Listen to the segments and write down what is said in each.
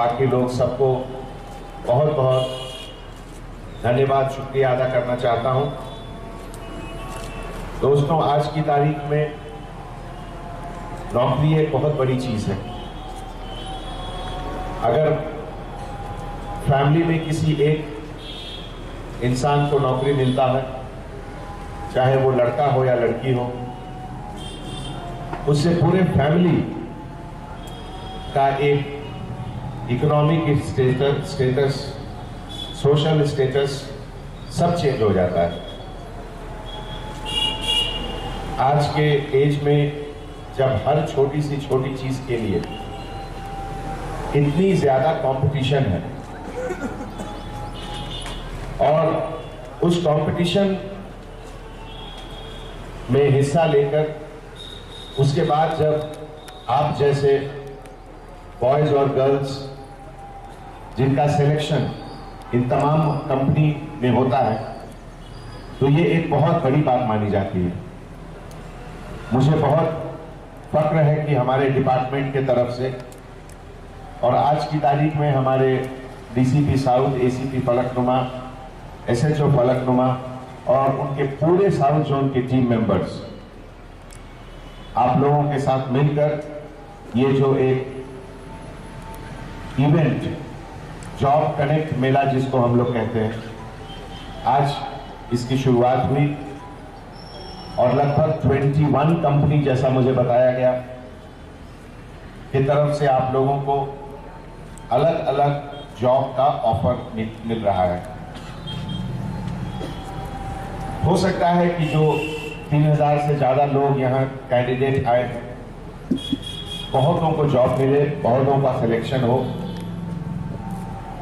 बाकी लोग सबको बहुत बहुत धन्यवाद, शुक्रिया अदा करना चाहता हूं। दोस्तों, आज की तारीख में नौकरी एक बहुत बड़ी चीज है। अगर फैमिली में किसी एक इंसान को नौकरी मिलता है, चाहे वो लड़का हो या लड़की हो, उससे पूरे फैमिली का एक इकोनॉमिक स्टेटस, सोशल स्टेटस सब चेंज हो जाता है। आज के एज में जब हर छोटी सी छोटी चीज के लिए इतनी ज्यादा कंपटीशन है और उस कंपटीशन में हिस्सा लेकर उसके बाद जब आप जैसे बॉयज और गर्ल्स जिनका सिलेक्शन इन तमाम कंपनी में होता है, तो ये एक बहुत बड़ी बात मानी जाती है। मुझे बहुत फक्र है कि हमारे डिपार्टमेंट के तरफ से और आज की तारीख में हमारे DCP south, ACP Falaknuma, SHO Falaknuma और उनके पूरे साउथ जोन के टीम मेंबर्स आप लोगों के साथ मिलकर ये जो एक इवेंट, जॉब कनेक्ट मेला जिसको हम लोग कहते हैं, आज इसकी शुरुआत हुई और लगभग 21 कंपनी, जैसा मुझे बताया गया, की तरफ से आप लोगों को अलग अलग जॉब का ऑफर मिल रहा है। हो सकता है कि जो 3000 से ज्यादा लोग यहाँ कैंडिडेट आए हैं, बहुतों को जॉब मिले, बहुतों का सिलेक्शन हो।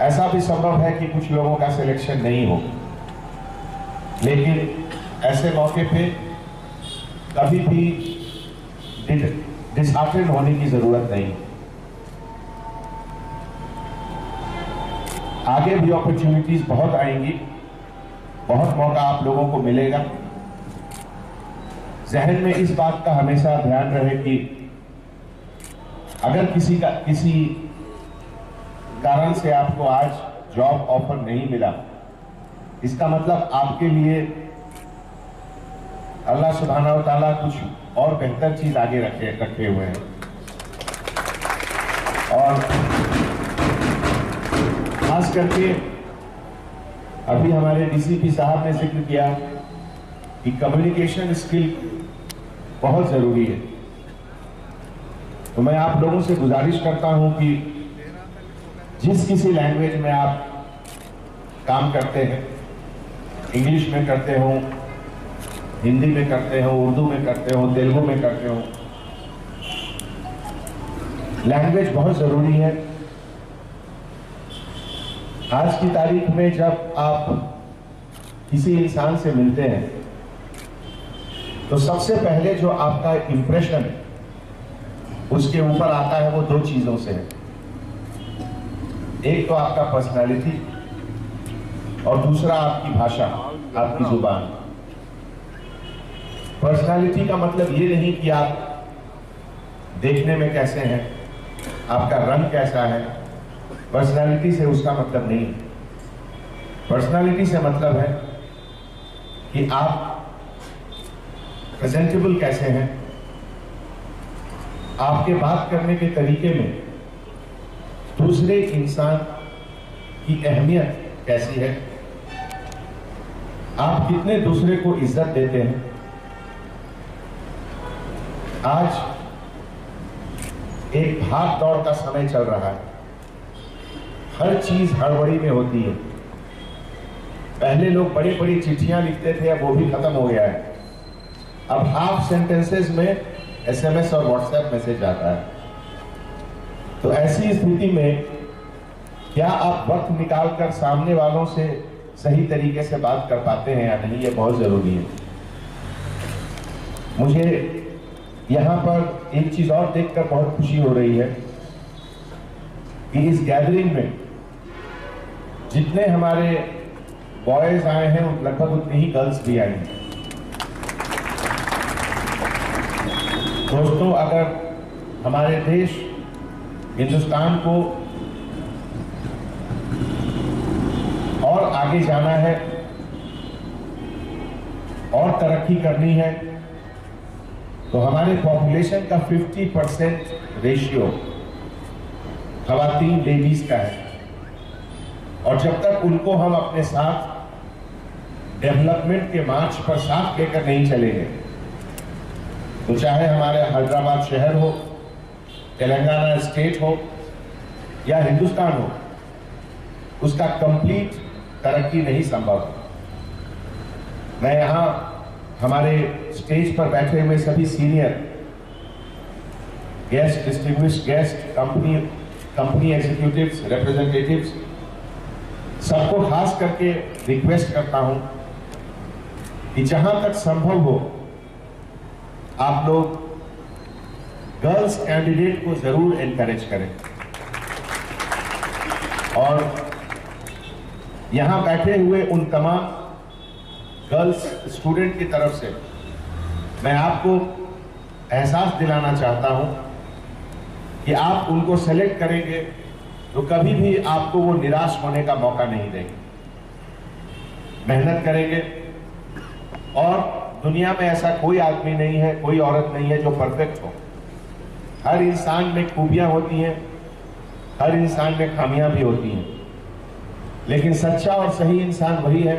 ऐसा भी संभव है कि कुछ लोगों का सिलेक्शन नहीं हो, लेकिन ऐसे मौके पे कभी भी डिसहार्टेंड होने की जरूरत नहीं। आगे भी अपॉर्चुनिटीज बहुत आएंगी, बहुत मौका आप लोगों को मिलेगा। जहन में इस बात का हमेशा ध्यान रहे कि अगर किसी कारण से आपको आज जॉब ऑफर नहीं मिला, इसका मतलब आपके लिए अल्लाह सुब्हानहू व तआला कुछ और बेहतर चीज आगे रखे हुए हैं। और खास करके अभी हमारे डीसीपी साहब ने जिक्र किया कि कम्युनिकेशन स्किल बहुत जरूरी है। तो मैं आप लोगों से गुजारिश करता हूं कि जिस किसी लैंग्वेज में आप काम करते हैं, इंग्लिश में करते हो, हिंदी में करते हो, उर्दू में करते हो, तेलुगु में करते हो, लैंग्वेज बहुत जरूरी है। आज की तारीख में जब आप किसी इंसान से मिलते हैं तो सबसे पहले जो आपका इंप्रेशन उसके ऊपर आता है वो दो चीजों से है। एक तो आपका पर्सनालिटी और दूसरा आपकी भाषा, आपकी जुबान। पर्सनालिटी का मतलब ये नहीं कि आप देखने में कैसे हैं, आपका रंग कैसा है, पर्सनालिटी से उसका मतलब नहीं। पर्सनालिटी से मतलब है कि आप प्रेजेंटेबल कैसे हैं, आपके बात करने के तरीके में दूसरे इंसान की अहमियत कैसी है, आप कितने दूसरे को इज्जत देते हैं। आज एक भाग दौड़ का समय चल रहा है, हर चीज हड़बड़ी में होती है। पहले लोग बड़ी बड़ी चिट्ठियां लिखते थे, अब वो भी खत्म हो गया है। अब हाफ सेंटेंसेस में एसएमएस और व्हाट्सएप मैसेज आता है। तो ऐसी स्थिति में क्या आप वक्त निकालकर सामने वालों से सही तरीके से बात कर पाते हैं या नहीं, ये बहुत जरूरी है। मुझे यहाँ पर एक चीज और देखकर बहुत खुशी हो रही है कि इस गैदरिंग में जितने हमारे बॉयज आए हैं लगभग उतनी ही गर्ल्स भी आई हैं। दोस्तों, अगर हमारे देश हिंदुस्तान को और आगे जाना है और तरक्की करनी है, तो हमारे पॉपुलेशन का 50% रेशियो खवातीन लेडीज का है। और जब तक उनको हम अपने साथ डेवलपमेंट के मार्च पर साथ लेकर नहीं चलेंगे, तो चाहे हमारे हैदराबाद शहर हो, तेलंगाना स्टेट हो या हिंदुस्तान हो, उसका कंप्लीट तरक्की नहीं संभव। मैं यहां हमारे स्टेज पर बैठे हुए सभी senior guest, distinguished guest, company executives, representatives, सबको खास करके रिक्वेस्ट करता हूं कि जहां तक संभव हो आप लोग गर्ल्स कैंडिडेट को जरूर एनकरेज करें। और यहां बैठे हुए उन तमाम गर्ल्स स्टूडेंट की तरफ से मैं आपको एहसास दिलाना चाहता हूं कि आप उनको सेलेक्ट करेंगे तो कभी भी आपको वो निराश होने का मौका नहीं देंगे। मेहनत करेंगे, और दुनिया में ऐसा कोई आदमी नहीं है, कोई औरत नहीं है जो परफेक्ट हो। हर इंसान में खूबियां होती हैं, हर इंसान में खामियां भी होती हैं, लेकिन सच्चा और सही इंसान वही है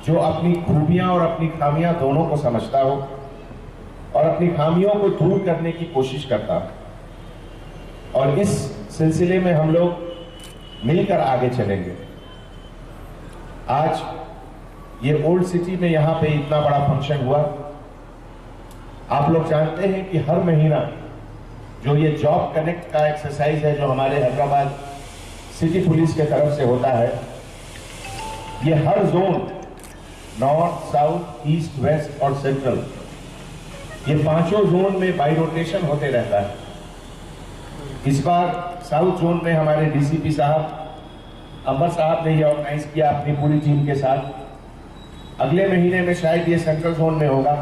जो अपनी खूबियां और अपनी खामियां दोनों को समझता हो और अपनी खामियों को दूर करने की कोशिश करता हो। और इस सिलसिले में हम लोग मिलकर आगे चलेंगे। आज ये ओल्ड सिटी में यहां पे इतना बड़ा फंक्शन हुआ। आप लोग जानते हैं कि हर महीना जो ये जॉब कनेक्ट का एक्सरसाइज है जो हमारे हैदराबाद सिटी पुलिस के तरफ से होता है, ये हर zone, north, south, east, west और सेंट्रल, ये पांचों जोन में बाई रोटेशन होते रहता है। इस बार साउथ जोन में हमारे डीसीपी साहब अंबर साहब ने ये ऑर्गेनाइज किया अपनी पूरी टीम के साथ। अगले महीने में शायद ये सेंट्रल जोन में होगा।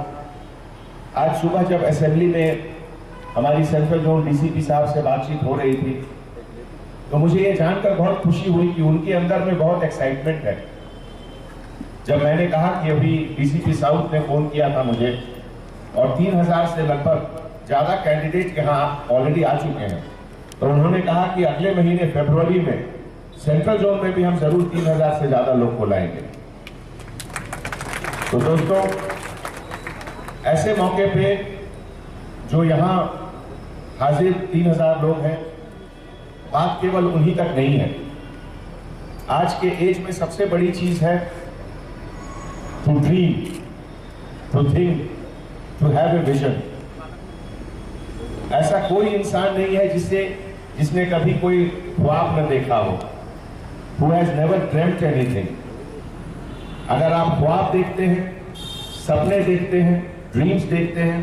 आज सुबह जब असेंबली में हमारी सेंट्रल जोन डीसीपी साहब से बातचीत हो रही थी, तो मुझे ये जानकर बहुत खुशी हुई कि उनके अंदर में बहुत एक्साइटमेंट है। जब मैंने कहा कि अभी डीसीपी साउथ ने फोन किया था मुझे और 3000 से लगभग ज्यादा कैंडिडेट यहाँ ऑलरेडी आ चुके हैं, तो उन्होंने कहा कि अगले महीने फरवरी में सेंट्रल जोन में भी हम जरूर 3000 से ज्यादा लोग को लाएंगे। तो दोस्तों, ऐसे मौके पे जो यहाँ हाजिर 3000 लोग हैं, बात केवल उन्हीं तक नहीं है। आज के एज में सबसे बड़ी चीज है to dream, to think, to have a vision. ऐसा कोई इंसान नहीं है जिसने कभी कोई ख्वाब न देखा हो, who has never dreamt anything। अगर आप ख्वाब देखते हैं, सपने देखते हैं, ड्रीम्स देखते हैं,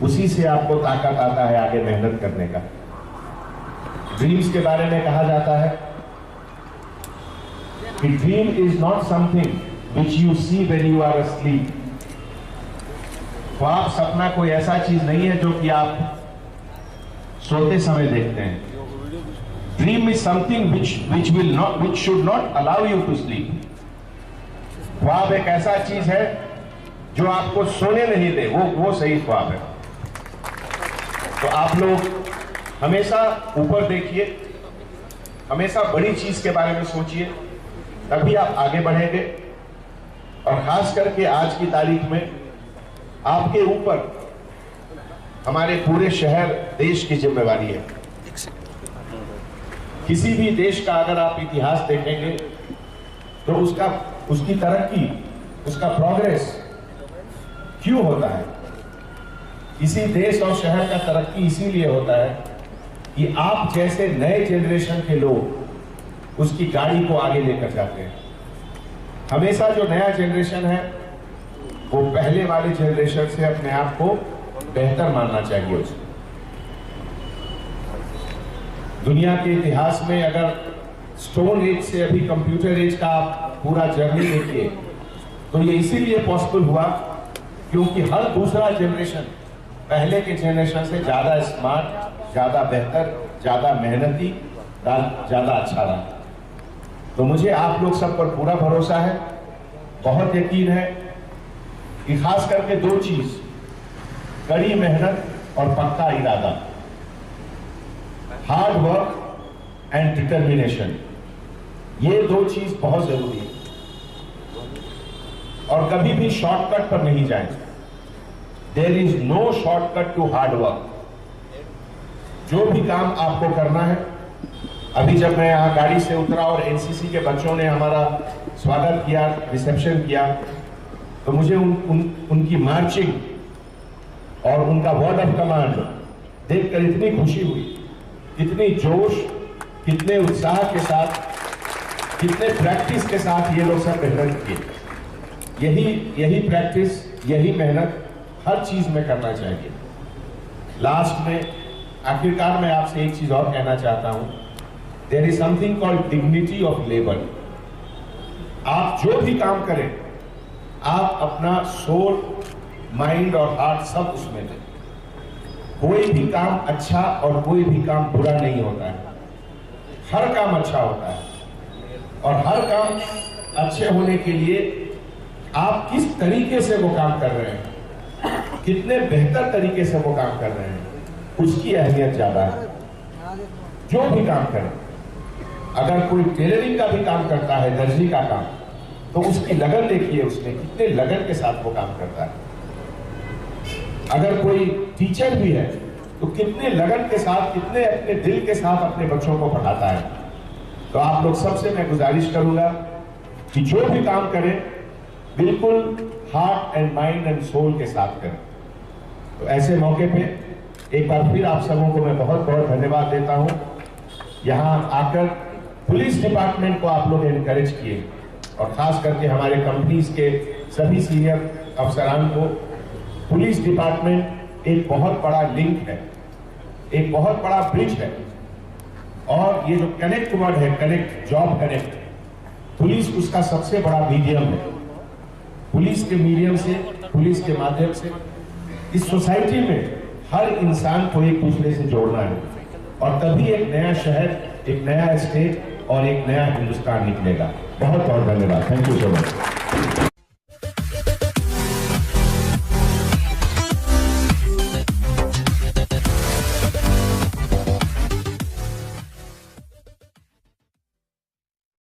उसी से आपको ताकत आता है आगे मेहनत करने का। ड्रीम्स के बारे में कहा जाता है कि dream is not something which you see when you are asleep। ख्वाब, सपना कोई ऐसा चीज नहीं है जो कि आप सोते समय देखते हैं। Dream is something which should not allow you to sleep। ख्वाब एक ऐसा चीज है जो आपको सोने नहीं दे, वो सही ख्वाब है। तो आप लोग हमेशा ऊपर देखिए, हमेशा बड़ी चीज के बारे में सोचिए, तभी आप आगे बढ़ेंगे। और खास करके आज की तारीख में आपके ऊपर हमारे पूरे शहर, देश की जिम्मेवारी है। किसी भी देश का अगर आप इतिहास देखेंगे तो उसकी तरक्की, उसका प्रोग्रेस क्यों होता है? किसी देश और शहर का तरक्की इसीलिए होता है कि आप जैसे नए जनरेशन के लोग उसकी गाड़ी को आगे लेकर जाते हैं। हमेशा जो नया जनरेशन है वो पहले वाले जनरेशन से अपने आप को बेहतर मानना चाहिए उसे। दुनिया के इतिहास में अगर स्टोन एज से अभी कंप्यूटर एज का पूरा जर्नी देखिए, तो ये इसीलिए पॉसिबल हुआ क्योंकि हर दूसरा जनरेशन पहले के जनरेशन से ज्यादा स्मार्ट, ज्यादा बेहतर, ज्यादा मेहनती, ज्यादा अच्छा रहा। तो मुझे आप लोग सब पर पूरा भरोसा है, बहुत यकीन है कि खास करके दो चीज, कड़ी मेहनत और पक्का इरादा, हार्ड वर्क एंड डिटर्मिनेशन, ये दो चीज बहुत जरूरी है। और कभी भी शॉर्टकट पर नहीं जाएं। There is no shortcut to hard work. जो भी काम आपको करना है, अभी जब मैं यहाँ गाड़ी से उतरा और एनसीसी के बच्चों ने हमारा स्वागत किया, रिसेप्शन किया, तो मुझे उनकी मार्चिंग और उनका वर्ड ऑफ कमांड देखकर इतनी खुशी हुई, कितनी जोश, कितने उत्साह के साथ, कितने प्रैक्टिस के साथ ये लोग सब मेहनत किए। यही प्रैक्टिस, यही मेहनत हर चीज में करना चाहिए। लास्ट में आखिरकार मैं आपसे एक चीज और कहना चाहता हूं, there is something called dignity of labour. आप जो भी काम करें, आप अपना सोल, माइंड और हार्ट सब उसमें दें। कोई भी काम अच्छा और कोई भी काम बुरा नहीं होता है, हर काम अच्छा होता है। और हर काम अच्छे होने के लिए आप किस तरीके से वो काम कर रहे हैं, कितने बेहतर तरीके से वो काम कर रहे हैं, उसकी अहमियत ज्यादा है। जो भी काम करें, अगर कोई टेलरिंग का भी काम करता है, दर्जी का काम, तो उसकी लगन देखिए, उसने कितने लगन के साथ वो काम करता है। अगर कोई टीचर भी है तो कितने लगन के साथ, कितने अपने दिल के साथ अपने बच्चों को पढ़ाता है। तो आप लोग सबसे मैं गुजारिश करूंगा कि जो भी काम करें, बिल्कुल heart and mind and soul के साथ करें। तो ऐसे मौके पे एक बार फिर आप सबों को मैं बहुत बहुत धन्यवाद देता हूं। यहां आकर पुलिस डिपार्टमेंट को आप लोग एनकरेज किए, और खास करके हमारे कंपनीज के सभी सीनियर अफसरान को। पुलिस डिपार्टमेंट एक बहुत बड़ा लिंक है, एक बहुत बड़ा ब्रिज है। और ये जो कनेक्ट वर्ड है, कनेक्ट, जॉब कनेक्ट, पुलिस उसका सबसे बड़ा मीडियम है। पुलिस के मीडियम से, पुलिस के माध्यम से इस सोसाइटी में हर इंसान को एक दूसरे से जोड़ना है, और तभी एक नया शहर, एक नया स्टेट और एक नया हिंदुस्तान निकलेगा। बहुत बहुत धन्यवाद। Thank you so much.